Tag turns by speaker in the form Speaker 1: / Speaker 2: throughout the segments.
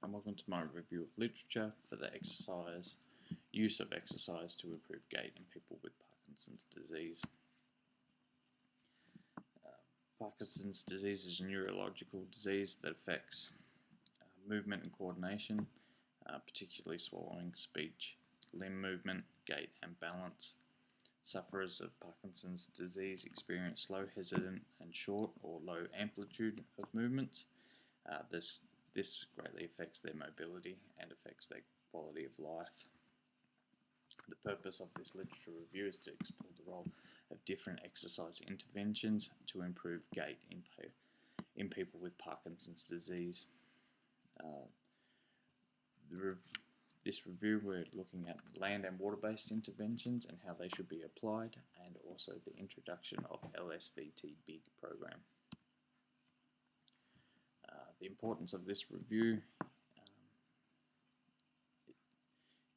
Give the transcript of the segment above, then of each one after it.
Speaker 1: and welcome to my review of literature for the use of exercise to improve gait in people with Parkinson's disease. Parkinson's disease is a neurological disease that affects movement and coordination, particularly swallowing, speech, limb movement, gait and balance. Sufferers of Parkinson's disease experience slow, hesitant and short or low amplitude of movements. This greatly affects their mobility and affects their quality of life. The purpose of this literature review is to explore the role of different exercise interventions to improve gait in people with Parkinson's disease. This review, we're looking at land and water-based interventions and how they should be applied, and also the introduction of LSVT Big program. The importance of this review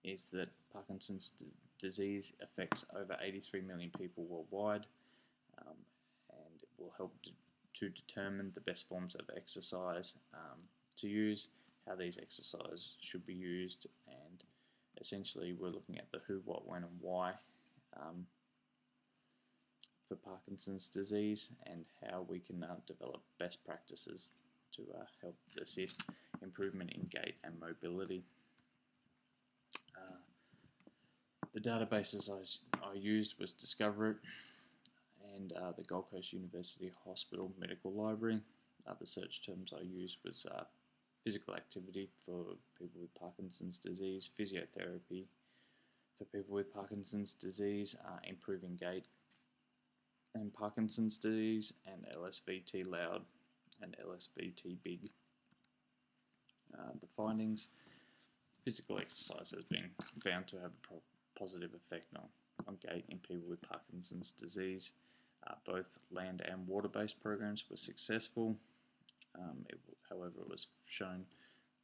Speaker 1: is that Parkinson's disease affects over 83 million people worldwide, and it will help to determine the best forms of exercise to use, how these exercises should be used, and essentially we're looking at the who, what, when and why for Parkinson's disease, and how we can develop best practices to help assist improvement in gait and mobility. The databases I used was Discover It and the Gold Coast University Hospital Medical Library. The search terms I used was physical activity for people with Parkinson's disease, physiotherapy for people with Parkinson's disease, improving gait and Parkinson's disease, and LSVT Loud and LSVT Big. The findings: physical exercise has been found to have a positive effect on gait in people with Parkinson's disease. Both land and water-based programs were successful. However, it was shown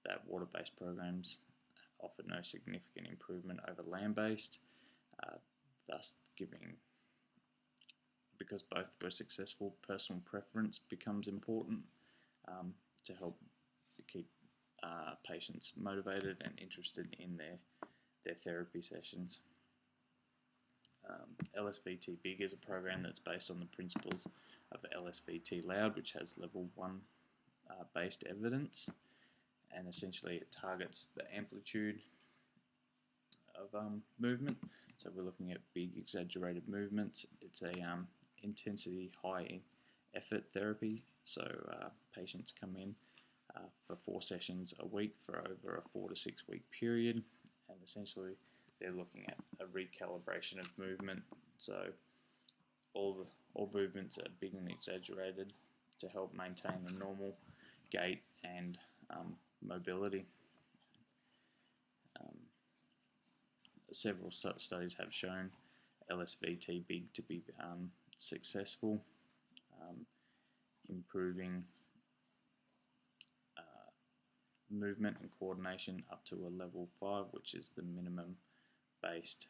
Speaker 1: that water-based programs offer no significant improvement over land-based, thus because both were successful, personal preference becomes important to help to keep patients motivated and interested in their therapy sessions. LSVT Big is a program that's based on the principles of LSVT Loud, which has level 1 based evidence, and essentially it targets the amplitude of movement. So we're looking at big exaggerated movements. It's a intensity high effort therapy, so patients come in for 4 sessions a week for over a 4 to 6 week period, and essentially they're looking at a recalibration of movement. So all movements are big and exaggerated to help maintain a normal gait and mobility. Several studies have shown LSVT Big to be successful, improving movement and coordination up to a level 5, which is the minimum based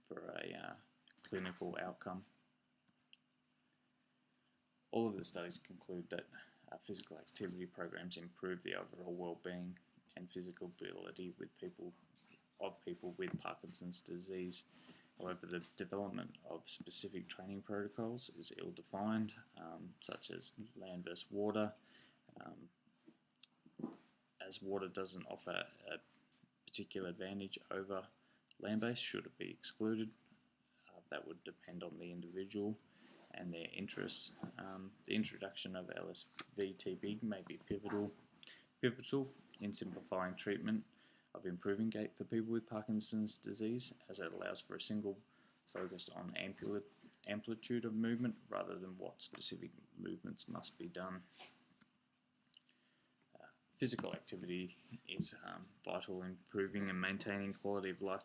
Speaker 1: for a clinical outcome. All of the studies conclude that physical activity programs improve the overall well-being and physical ability with people with Parkinson's disease. However, the development of specific training protocols is ill-defined, such as land versus water. As water doesn't offer a particular advantage over land-based, should it be excluded? That would depend on the individual and their interests. The introduction of LSVT Big may be pivotal in simplifying treatment of improving gait for people with Parkinson's disease, as it allows for a single focus on amplitude of movement rather than what specific movements must be done. Physical activity is vital in improving and maintaining quality of life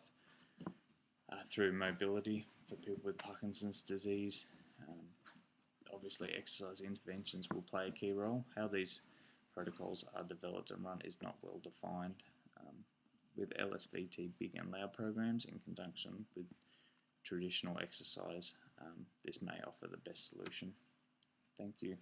Speaker 1: through mobility for people with Parkinson's disease. Obviously, exercise interventions will play a key role. How these protocols are developed and run is not well defined. With LSVT Big and Loud programs in conjunction with traditional exercise, this may offer the best solution. Thank you.